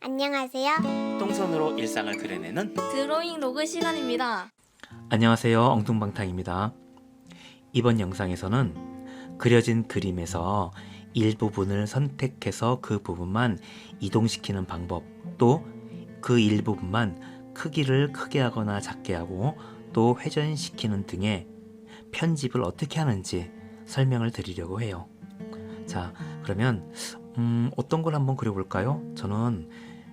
안녕하세요. 똥손으로 일상을 그려내는 드로잉 로그 시간입니다. 안녕하세요, 엉뚱방탕입니다. 이번 영상에서는 그려진 그림에서 일부분을 선택해서 그 부분만 이동시키는 방법, 또 그 일부분만 크기를 크게 하거나 작게 하고 또 회전시키는 등의 편집을 어떻게 하는지 설명을 드리려고 해요. 자, 그러면 어떤 걸 한번 그려볼까요? 저는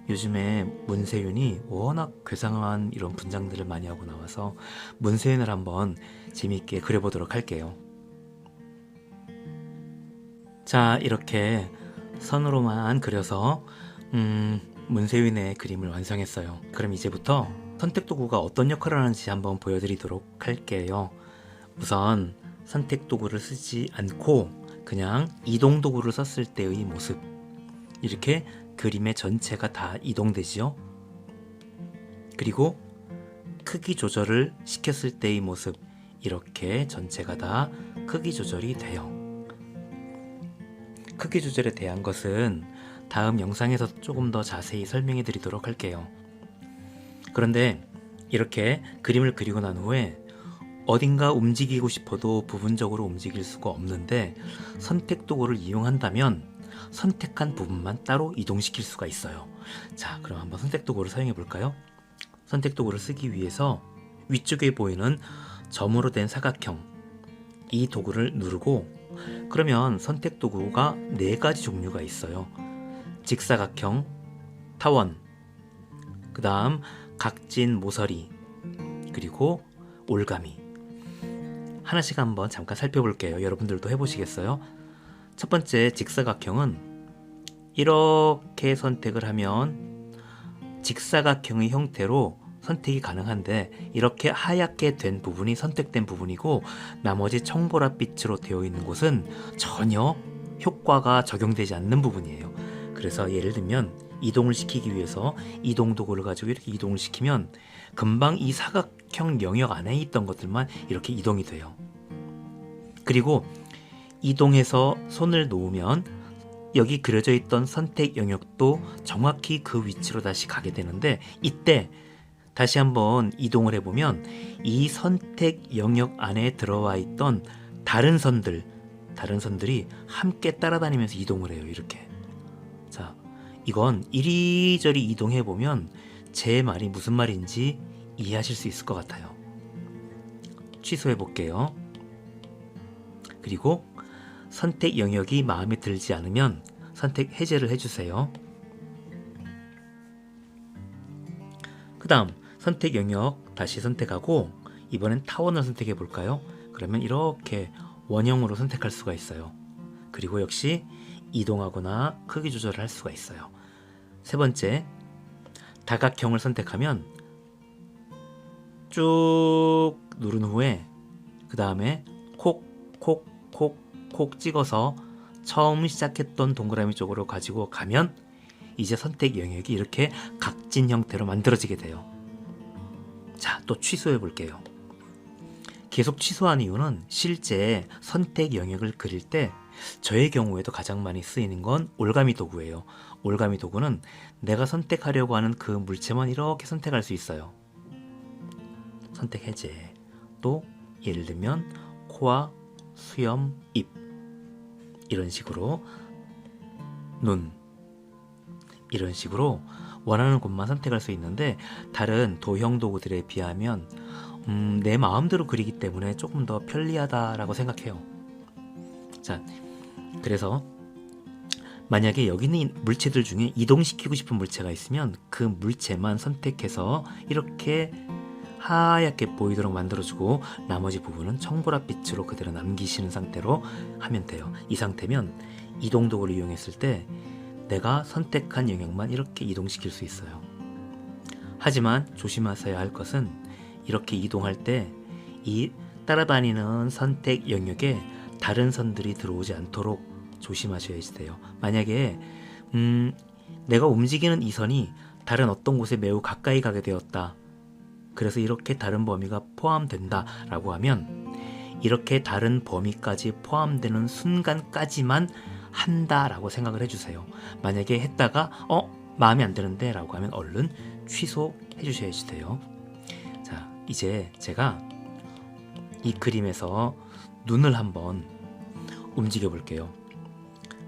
요즘에 문세윤이 워낙 괴상한 이런 분장들을 많이 하고 나와서 문세윤을 한번 재미있게 그려보도록 할게요. 자, 이렇게 선으로만 그려서 문세윤의 그림을 완성했어요. 그럼 이제부터 선택도구가 어떤 역할을 하는지 한번 보여드리도록 할게요. 우선 선택도구를 쓰지 않고 그냥 이동도구를 썼을 때의 모습, 이렇게 그림의 전체가 다 이동되지요. 그리고 크기 조절을 시켰을 때의 모습, 이렇게 전체가 다 크기 조절이 돼요. 크기 조절에 대한 것은 다음 영상에서 조금 더 자세히 설명해 드리도록 할게요. 그런데 이렇게 그림을 그리고 난 후에 어딘가 움직이고 싶어도 부분적으로 움직일 수가 없는데 선택 도구를 이용한다면 선택한 부분만 따로 이동시킬 수가 있어요. 자, 그럼 한번 선택 도구를 사용해 볼까요? 선택 도구를 쓰기 위해서 위쪽에 보이는 점으로 된 사각형, 이 도구를 누르고, 그러면 선택 도구가 4가지 종류가 있어요. 직사각형, 타원, 그 다음 각진 모서리, 그리고 올가미. 하나씩 한번 잠깐 살펴볼게요. 여러분들도 해보시겠어요? 첫 번째 직사각형은 이렇게 선택을 하면 직사각형의 형태로 선택이 가능한데, 이렇게 하얗게 된 부분이 선택된 부분이고 나머지 청보랏빛으로 되어 있는 곳은 전혀 효과가 적용되지 않는 부분이에요. 그래서 예를 들면 이동을 시키기 위해서 이동 도구를 가지고 이렇게 이동을 시키면 금방 이 사각형 영역 안에 있던 것들만 이렇게 이동이 돼요. 그리고 이동해서 손을 놓으면 여기 그려져 있던 선택 영역도 정확히 그 위치로 다시 가게 되는데, 이때 다시 한번 이동을 해보면 이 선택 영역 안에 들어와 있던 다른 선들이 함께 따라다니면서 이동을 해요. 이렇게. 자, 이건 이리저리 이동해보면 제 말이 무슨 말인지 이해하실 수 있을 것 같아요. 취소해볼게요. 그리고 선택 영역이 마음에 들지 않으면 선택 해제를 해주세요. 그 다음 선택 영역 다시 선택하고 이번엔 타원을 선택해 볼까요? 그러면 이렇게 원형으로 선택할 수가 있어요. 그리고 역시 이동하거나 크기 조절을 할 수가 있어요. 세 번째, 다각형을 선택하면 쭉 누른 후에 그 다음에 콕 찍어서 처음 시작했던 동그라미 쪽으로 가지고 가면 이제 선택 영역이 이렇게 각진 형태로 만들어지게 돼요. 자, 또 취소해 볼게요. 계속 취소한 이유는 실제 선택 영역을 그릴 때 저의 경우에도 가장 많이 쓰이는 건 올가미 도구예요. 올가미 도구는 내가 선택하려고 하는 그 물체만 이렇게 선택할 수 있어요. 선택 해제. 또 예를 들면 코와 수염, 입, 이런 식으로 눈, 이런 식으로 원하는 곳만 선택할 수 있는데 다른 도형 도구들에 비하면 내 마음대로 그리기 때문에 조금 더 편리하다라고 생각해요. 자, 그래서 만약에 여기 있는 물체들 중에 이동시키고 싶은 물체가 있으면 그 물체만 선택해서 이렇게 하얗게 보이도록 만들어주고 나머지 부분은 청보랏빛으로 그대로 남기시는 상태로 하면 돼요. 이 상태면 이동 도구를 이용했을 때 내가 선택한 영역만 이렇게 이동시킬 수 있어요. 하지만 조심하셔야 할 것은 이렇게 이동할 때 이 따라다니는 선택 영역에 다른 선들이 들어오지 않도록 조심하셔야 돼요. 만약에 내가 움직이는 이 선이 다른 어떤 곳에 매우 가까이 가게 되었다, 그래서 이렇게 다른 범위가 포함된다 라고 하면 이렇게 다른 범위까지 포함되는 순간까지만 한다 라고 생각을 해주세요. 만약에 했다가 마음에 안 드는데 라고 하면 얼른 취소해 주셔야지 돼요. 자, 이제 제가 이 그림에서 눈을 한번 움직여 볼게요.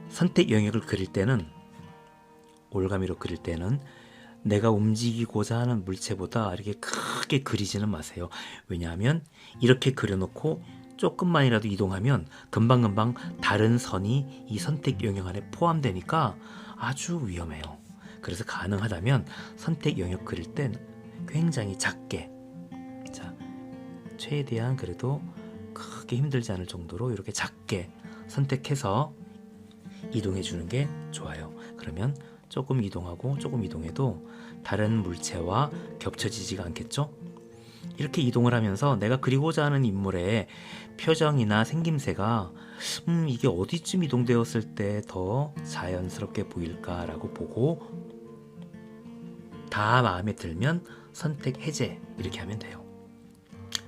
선택 영역을 그릴 때는, 올가미로 그릴 때는 내가 움직이고자 하는 물체보다 이렇게 크게 그리지는 마세요. 왜냐하면 이렇게 그려놓고 조금만이라도 이동하면 금방금방 다른 선이 이 선택 영역 안에 포함되니까 아주 위험해요. 그래서 가능하다면 선택 영역 그릴 땐 굉장히 작게, 자, 최대한 그래도 크게 힘들지 않을 정도로 이렇게 작게 선택해서 이동해 주는 게 좋아요. 그러면 조금 이동하고 조금 이동해도 다른 물체와 겹쳐지지가 않겠죠? 이렇게 이동을 하면서 내가 그리고자 하는 인물의 표정이나 생김새가 이게 어디쯤 이동되었을 때 더 자연스럽게 보일까라고 보고 다 마음에 들면 선택 해제 이렇게 하면 돼요.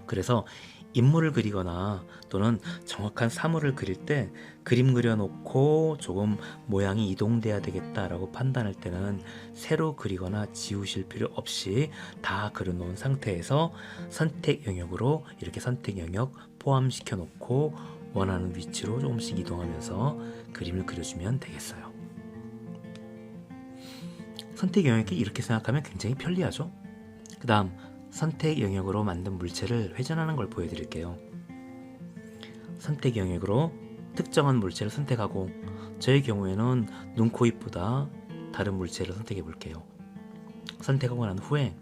그래서 인물을 그리거나 또는 정확한 사물을 그릴 때 그림 그려놓고 조금 모양이 이동돼야 되겠다라고 판단할 때는 새로 그리거나 지우실 필요 없이 다 그려놓은 상태에서 선택 영역으로 이렇게 선택 영역 포함시켜 놓고 원하는 위치로 조금씩 이동하면서 그림을 그려주면 되겠어요. 선택 영역이 이렇게 생각하면 굉장히 편리하죠. 그 다음 선택 영역으로 만든 물체를 회전하는 걸 보여드릴게요. 선택 영역으로 특정한 물체를 선택하고, 저의 경우에는 눈, 코, 입보다 다른 물체를 선택해 볼게요. 선택하고 난 후에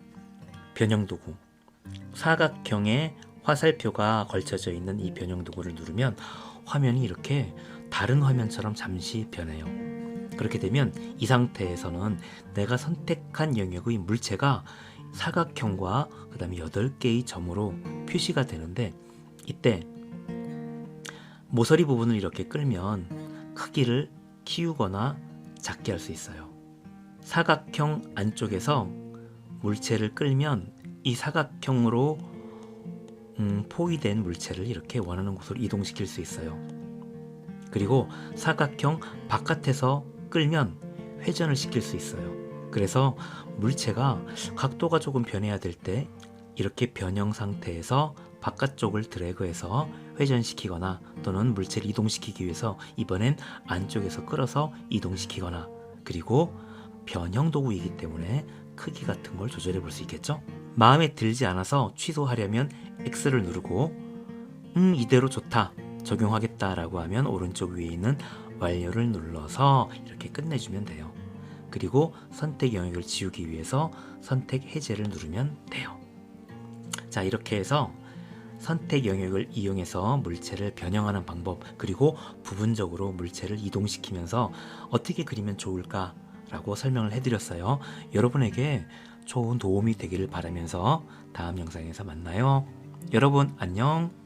변형 도구, 사각형의 화살표가 걸쳐져 있는 이 변형 도구를 누르면 화면이 이렇게 다른 화면처럼 잠시 변해요. 그렇게 되면 이 상태에서는 내가 선택한 영역의 물체가 사각형과 그 다음에 8개의 점으로 표시가 되는데, 이때 모서리 부분을 이렇게 끌면 크기를 키우거나 작게 할 수 있어요. 사각형 안쪽에서 물체를 끌면 이 사각형으로 포위된 물체를 이렇게 원하는 곳으로 이동시킬 수 있어요. 그리고 사각형 바깥에서 끌면 회전을 시킬 수 있어요. 그래서 물체가 각도가 조금 변해야 될 때 이렇게 변형 상태에서 바깥쪽을 드래그해서 회전시키거나 또는 물체를 이동시키기 위해서 이번엔 안쪽에서 끌어서 이동시키거나, 그리고 변형 도구이기 때문에 크기 같은 걸 조절해 볼 수 있겠죠? 마음에 들지 않아서 취소하려면 X를 누르고 이대로 좋다, 적용하겠다 라고 하면 오른쪽 위에 있는 완료를 눌러서 이렇게 끝내주면 돼요. 그리고 선택 영역을 지우기 위해서 선택 해제를 누르면 돼요. 자, 이렇게 해서 선택 영역을 이용해서 물체를 변형하는 방법, 그리고 부분적으로 물체를 이동시키면서 어떻게 그리면 좋을까 라고 설명을 해드렸어요. 여러분에게 좋은 도움이 되기를 바라면서 다음 영상에서 만나요. 여러분 안녕.